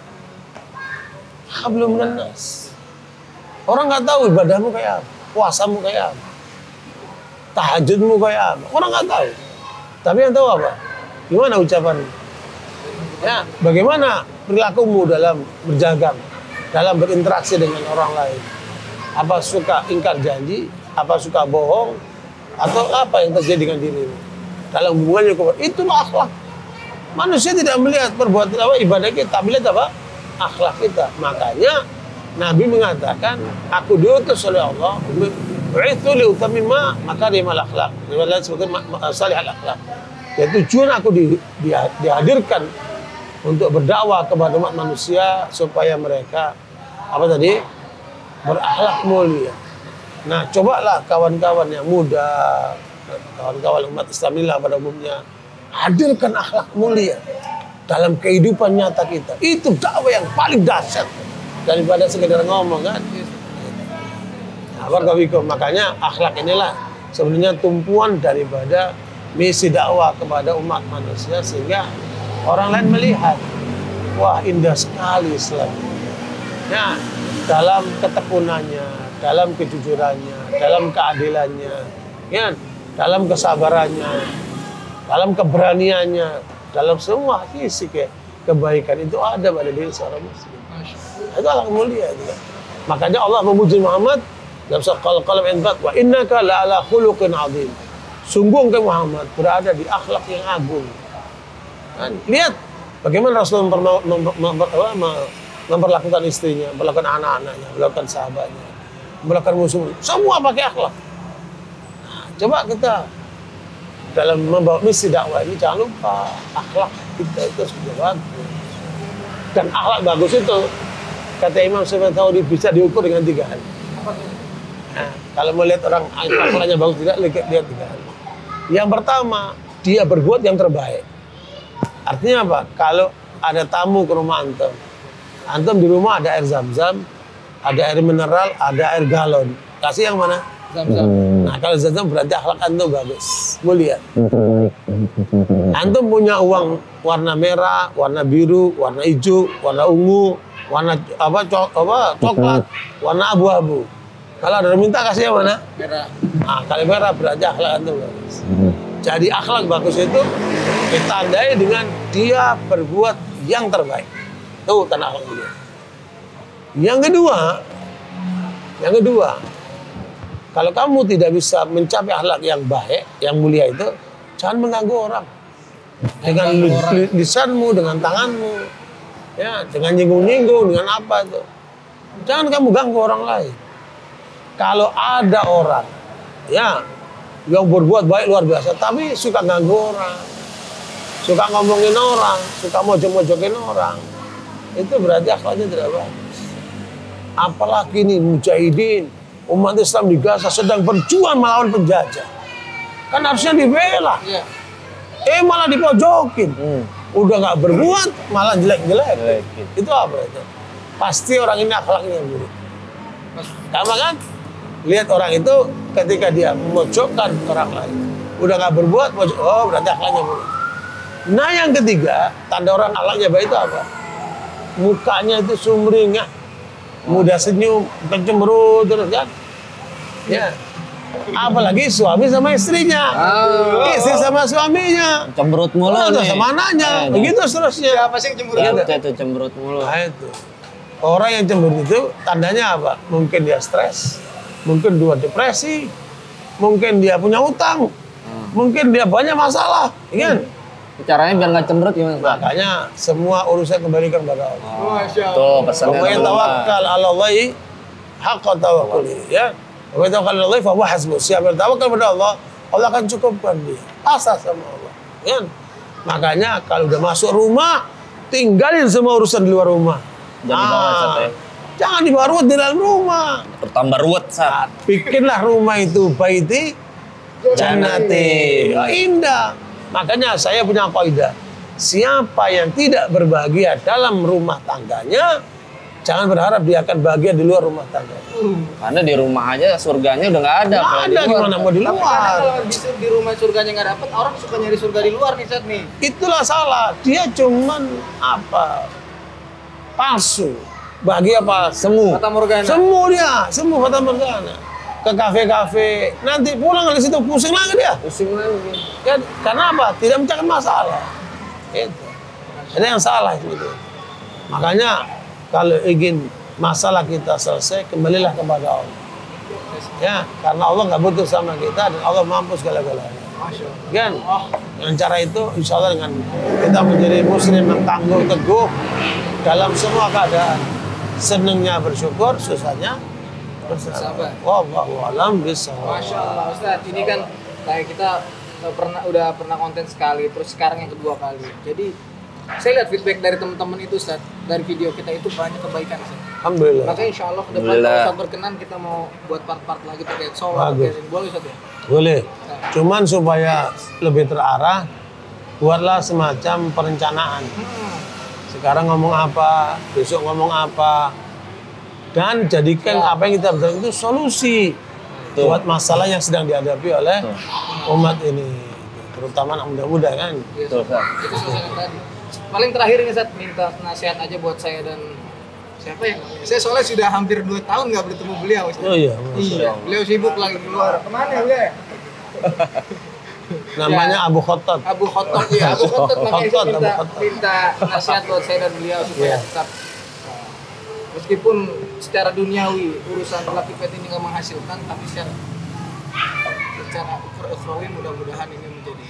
Hablum minan nas. Orang nggak tahu ibadahmu kayak apa, puasamu kayak apa, tahajudmu kayak apa. Orang nggak tahu. Tapi yang tahu apa? Gimana ucapanmu? Ya, bagaimana perilakumu dalam berdagang, dalam berinteraksi dengan orang lain? Apa suka ingkar janji? Apa suka bohong? Atau apa yang terjadi dengan dirimu? Dalam hubungannya kepada itulah akhlak. Manusia tidak melihat perbuatan apa ibadah kita, melihat apa? Akhlak kita. Makanya Nabi mengatakan, aku diutus oleh Allah, "Bu'itsu li utammima makarimal akhlaq." Riwayat disebutkan salihal akhlaq. Ya, tujuan aku dihadirkan untuk berdakwah kepada umat manusia supaya mereka apa tadi? Berakhlak mulia. Nah, cobalah kawan-kawan yang muda, kawan-kawan umat Islam pada umumnya, hadirkan akhlak mulia dalam kehidupan nyata kita. Itu dakwah yang paling dahsyat daripada sekedar ngomong kan. Makanya akhlak inilah sebenarnya tumpuan daripada misi dakwah kepada umat manusia, sehingga orang lain melihat, wah indah sekali Islam. Ya, dalam ketekunannya, dalam kejujurannya, dalam keadilannya, ya, dalam kesabarannya, dalam keberaniannya, dalam semua sisi kebaikan itu ada pada diri seorang muslim. Itu akhlak mulia juga. Makanya Allah memuji Muhammad dalam surah Al-Qalam ayat 4, wa innaka la'ala khuluqin 'adzim. Sungguh engkau Muhammad berada di akhlak yang agung. Kan? Lihat bagaimana Rasulullah memperlakukan istrinya, memperlakukan anak-anaknya, memperlakukan sahabatnya, memperlakukan musuh, semua pakai akhlak. Nah, coba kita dalam membawa misi dakwah ini jangan lupa akhlak kita itu sudah bagus. Dan akhlak bagus itu kata Imam Syafi'i bisa diukur dengan 3 hal. Nah, kalau mau lihat orang akhlaknya bagus tidak, lihat 3 hal. Yang pertama, dia berbuat yang terbaik. Artinya apa? Kalau ada tamu ke rumah antum di rumah ada air zam-zam, ada air mineral, ada air galon. Kasih yang mana? Zam-zam. Nah, kalau zam-zam berarti akhlak antum bagus, mulia. Antum punya uang warna merah, warna biru, warna hijau, warna ungu, warna coklat, warna abu-abu. Kalau ada yang minta kasih yang mana? Merah. Nah, kalau merah berarti akhlak antum bagus. Jadi akhlak bagus itu ditandai dengan dia berbuat yang terbaik. Itu tanda akhlak mulia. Yang kedua, kalau kamu tidak bisa mencapai akhlak yang baik, yang mulia itu, jangan mengganggu orang. Dengan lisanmu, dengan tanganmu, ya, dengan nyinggung-nyinggung, dengan apa itu. Jangan kamu ganggu orang lain. Kalau ada orang, ya, yang berbuat baik luar biasa, tapi suka ganggu orang, suka ngomongin orang, suka mojok-mojokin orang, itu berarti akhlaknya tidak bagus. Apalagi nih mujahidin, umat Islam di Gaza sedang berjuang melawan penjajah, kan harusnya dibela, Iya. malah dipojokin. Udah nggak berbuat, malah jelek-jelek. Itu apa itu? Pasti orang ini akhlaknya buruk. Karena kan lihat orang itu ketika dia memojokkan orang lain, udah nggak berbuat, berarti akhlaknya buruk. Nah yang ketiga, tanda orang akhlaknya baik itu apa? Mukanya itu sumringah, mudah senyum, cemberut terus kan? Ya. Apalagi suami sama istrinya, istri sama suaminya, Cemberut mulu nih. sama anaknya, begitu seterusnya. Siapa sih yang cemburu? Itu cemberut mulu. Nah itu. Orang yang cemberut itu tandanya apa? Mungkin dia stres, mungkin dia depresi, mungkin dia punya utang, mungkin dia banyak masalah, kan? Caranya biar nggak cemberut gimana? Makanya semua urusan kembalikan kepada Allah. Masya Allah. Tuh pesannya Wa teman-teman. tawakkal 'ala Allahi haqqa tawakkuli, ya. Wa tawakkal 'ala Allahi fa huwa hasbuh. Siapa bertawakal kepada Allah, Allah akan cukupkan dia. Pasrah sama Allah, kan? Makanya kalau udah masuk rumah, tinggalin semua urusan di luar rumah. Jangan dibawa, Sat, ya. Jangan dibawa ruwet di dalam rumah. Bertambah ruwet, Sat. Bikinlah rumah itu baiti jannati. Indah. Makanya saya punya kaidah. Siapa yang tidak berbahagia dalam rumah tangganya, jangan berharap dia akan bahagia di luar rumah tangganya. Karena di rumah aja surganya udah nggak ada. Nggak apalagi ada, di luar. gimana mau di Tapi kadang luar. kalau justru di rumah surganya nggak dapet, orang suka nyari surga di luar nih, Sat nih. Itulah salah. Dia cuman palsu. Bahagia apa? Semu. Fata Morgana. Semu fata morgana. Ke kafe-kafe, nanti pulang dari situ pusing lagi dia. Pusing lagi. Kan, karena apa? Tidak mencari masalah. Itu. Ada yang salah itu. Makanya kalau ingin masalah kita selesai, kembalilah kepada Allah. Ya, karena Allah nggak butuh sama kita dan Allah mampu segala-galanya. Masya Allah. Kan? Dengan cara itu, insya Allah dengan kita menjadi muslim yang tangguh teguh dalam semua keadaan. Senangnya bersyukur, susahnya bersabar. Wallahu a'lam bishawab. Masya Allah, Ustaz. Ini kan kayak kita udah pernah konten sekali, terus sekarang yang kedua kali. Jadi saya lihat feedback dari teman-teman itu, Ustaz, dari video kita itu banyak kebaikan, Ustaz. Alhamdulillah. Makanya insya Allah ke depan kalau Ustaz berkenan kita mau buat part-part lagi terkait sholat, Bagus. terkait boleh, Ustaz ya? Boleh. Cuman supaya lebih terarah, buatlah semacam perencanaan. Sekarang ngomong apa, besok ngomong apa, dan jadikan apa yang kita bicarakan itu solusi buat masalah yang sedang dihadapi oleh umat ini, terutama anak muda-muda kan. Iya, Betul, Ustaz. itu selesai tadi. Paling terakhir ini, Ustaz, minta nasihat aja buat saya dan siapa ya? Saya soalnya sudah hampir 2 tahun nggak bertemu beliau, Ustaz. Oh iya, Iya, beliau sibuk lagi keluar. Kemana ya? namanya Abu Khattab. Abu Khattab, ya. Abu Khattab, makanya saya Abu Khattab. minta nasihat buat saya dan beliau supaya tetap meskipun secara duniawi urusan laki pet ini nggak menghasilkan, tapi secara ukhrawi mudah-mudahan ini menjadi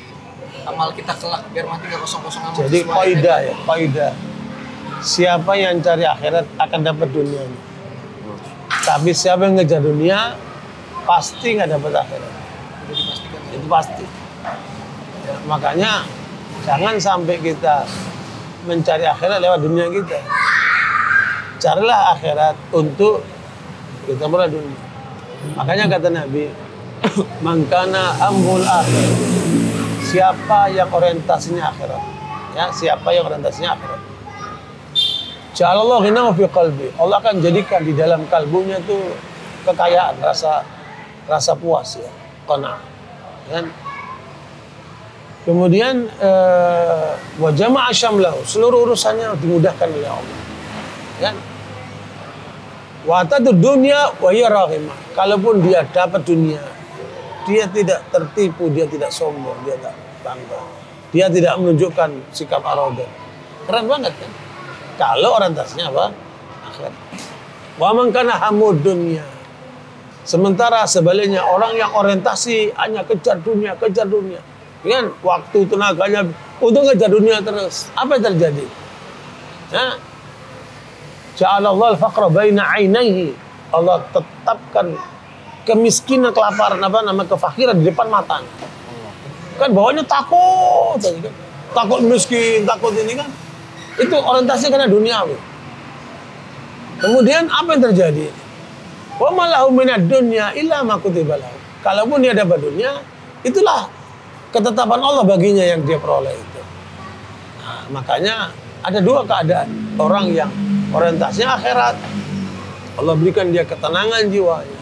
amal kita kelak biar mati nggak kosong-kosong amal. Jadi kaidah ya, kaidah. siapa yang cari akhirat akan dapat dunianya. Tapi siapa yang ngejar dunia, pasti nggak dapat akhirat. Udah dipastikan. Itu pasti. Ya, makanya jangan sampai kita mencari akhirat lewat dunia kita. Carilah akhirat untuk kita mulai dunia. Makanya kata Nabi, mangkana amrul akhir. Siapa yang orientasinya akhirat? Ya, siapa yang orientasinya akhirat? Ja'alallahu ghinahu fi qalbi. Allah akan jadikan di dalam kalbunya tuh kekayaan, rasa puas ya, qanaah. Kan? Kemudian wa jama'a syamlahu, seluruh urusannya dimudahkan oleh Allah. Kan? Wa atadu dunya wa hiya raghimah. Kalaupun dia dapat dunia, dia tidak tertipu, dia tidak sombong, dia tidak bangga. Dia tidak menunjukkan sikap arogan. Keren banget kan? Kalau orientasinya apa? Akhirat. Wa man kana hamud dunya. Sementara sebaliknya orang yang orientasi hanya kejar dunia. Kan? Waktu tenaganya untuk ngejar dunia terus. Apa yang terjadi? Nah, ja'alallahu al-faqra baina 'ainaihi. Allah tetapkan kemiskinan, kelaparan, kefakiran di depan mata. Kan bawahnya takut, takut miskin, takut ini kan. Itu orientasinya karena duniawi. Kemudian apa yang terjadi? Wa malahu minad dunya illa ma kutiba lahu. Kalaupun dia dapat dunia, itulah ketetapan Allah baginya yang dia peroleh itu. Nah, makanya ada dua keadaan. Orang yang orientasinya akhirat, Allah berikan dia ketenangan jiwanya.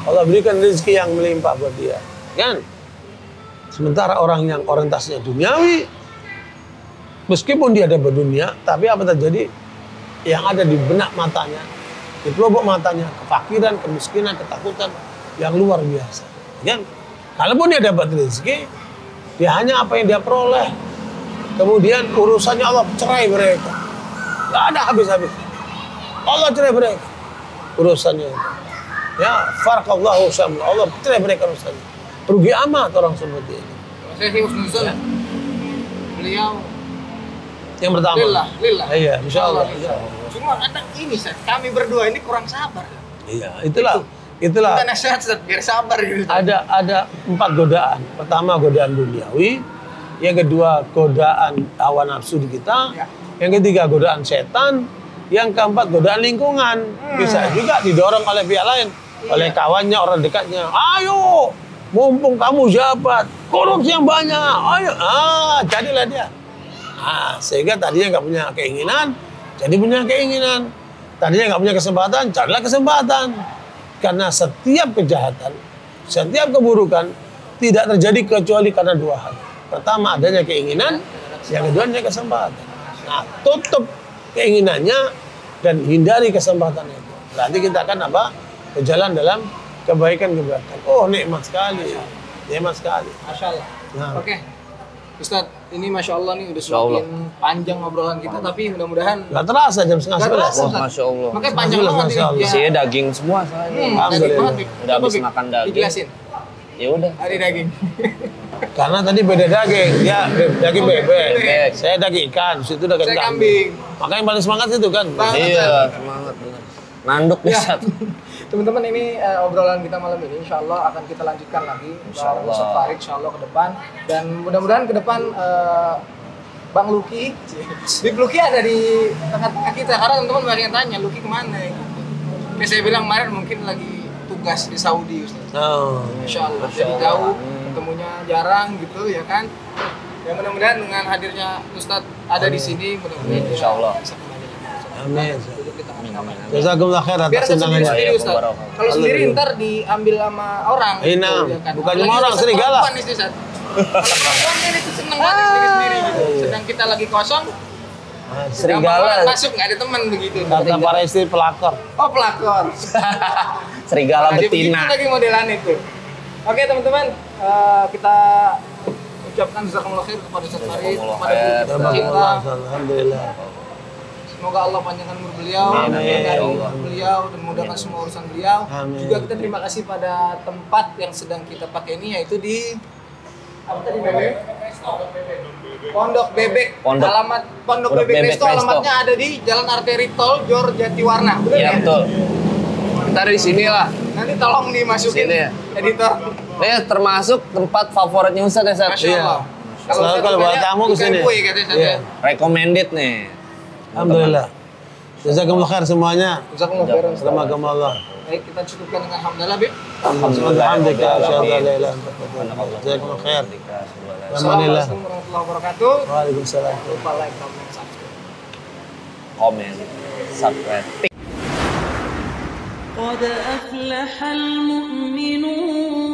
Allah berikan rezeki yang melimpah buat dia. Kan? Sementara orang yang orientasinya duniawi, meskipun dia dapat dunia, tapi apa terjadi? Yang ada di benak matanya, di pelubuk matanya, kefakiran, kemiskinan, ketakutan yang luar biasa. Kan? Kalaupun dia dapat rezeki, dia hanya apa yang dia peroleh. Kemudian urusannya Allah cerai mereka. Gak ada habis-habis. Allah cerai mereka. Urusannya itu. Ya, farqallahu syamla. Allah cerai mereka urusannya. Rugi amat orang seperti ini. Saya sih husnuzon. Beliau yang pertama. Lillah. Iya, insyaallah. Cuma ada ini, Ustaz. Kami berdua ini kurang sabar. Iya, itulah. Kita nasihat, Ustaz, biar sabar gitu. Ada 4 godaan. Pertama godaan duniawi, yang kedua godaan hawa nafsu di kita, yang ketiga godaan setan, yang keempat godaan lingkungan. Bisa juga didorong oleh pihak lain, oleh kawannya, orang dekatnya. Ayo, mumpung kamu jabat, korupsi yang banyak. Ayo, jadilah dia. Sehingga tadinya nggak punya keinginan, jadi punya keinginan. Tadinya nggak punya kesempatan, carilah kesempatan. Karena setiap kejahatan, setiap keburukan tidak terjadi kecuali karena 2 hal. Pertama adanya keinginan, yang kedua adanya kesempatan. Nah, tutup keinginannya dan hindari kesempatan itu. Berarti kita akan berjalan dalam kebaikan-kebaikan. Oh, nikmat sekali. Nikmat sekali. Masya Allah. Nah. Oke. Ustadz, ini Masya Allah nih udah semakin panjang obrolan kita, tapi mudah-mudahan Gak terasa jam 10:30. Wah, Masya Allah. Makanya panjang banget Masya Allah. ini. Isinya daging semua soalnya. Daging banget, Bib. Udah habis Coba, Bib, makan daging. dijelasin. Ya udah. Ada daging. Karena tadi beda daging, dia daging bebek. Bebek. Saya daging ikan, situ daging Saya kambing. kambing. Makanya yang paling semangat itu kan. Banget. Iya, semangat bener. Nanduk nih Ya. satu. Teman-teman, ini obrolan kita malam ini insya Allah akan kita lanjutkan lagi bareng Ustadz Farid insya Allah ke depan, dan mudah-mudahan ke depan Bang Luki, Bib Luki ada di tengah-tengah kita, karena teman-teman banyak yang tanya Luki kemana ya? Kayak saya bilang kemarin mungkin lagi tugas di Saudi Ustadz. Oh. Insya Allah, jadi jauh, ketemunya jarang gitu ya kan. Ya mudah-mudahan dengan hadirnya Ustadz ada di sini, mudah-mudahan dia Insya Allah. bisa kembali lagi. Amin. Duduk di tengah-tengah. Jazakumullah khair Biar atas tetap undangannya. sendiri Ustaz. Wabarakatuh. Kalau sendiri ntar diambil sama orang. Nah, ya kan? bukan Apalagi cuma orang, Ustaz serigala. perempuan nih, Ustaz. Kalau perempuan ini tuh seneng banget sendiri-sendiri gitu. Sedang kita lagi kosong, Serigala. gampang masuk nggak ada teman begitu. Kata para istri pelakor. Oh, pelakor. Serigala Nah, dia begitu betina. lagi modelan itu. Oke teman-teman, kita ucapkan jazakumullah khair kepada Ustaz Farid, Jazakumullah kepada khair. guru kita cinta. Alhamdulillah. Semoga Allah panjangkan umur beliau, Amin. memberkahi Allah. beliau dan memudahkan semua urusan beliau. Amin. Juga kita terima kasih pada tempat yang sedang kita pakai ini, yaitu di apa tadi namanya? Pondok Bebek. Alamat Pondok Bebek Resto alamatnya ada di Jalan Arteri Tol Jor Jatiwarna. Betul Iya ya? betul. Ntar di sini lah. Nanti tolong dimasukin Sini ya. editor. Ini termasuk tempat favoritnya Ustadz ya, Sat? Masya Allah. Selalu kalau bawa tamu ke sini. Kue katanya Ustaz, Iya. ya. Recommended nih. Alhamdulillah. Jazakumullah khair semuanya. Jazakumullah khairan. Assalamuallah. Baik, kita cukupkan dengan hamdalah, Bib. Alhamdulillah. Alhamdulillah. Jazakumullah khair. Alhamdulillah. Assalamualaikum warahmatullahi wabarakatuh. Waalaikumsalam. Lupa like, comment, subscribe. Komen, subscribe. قد أفلح المؤمنون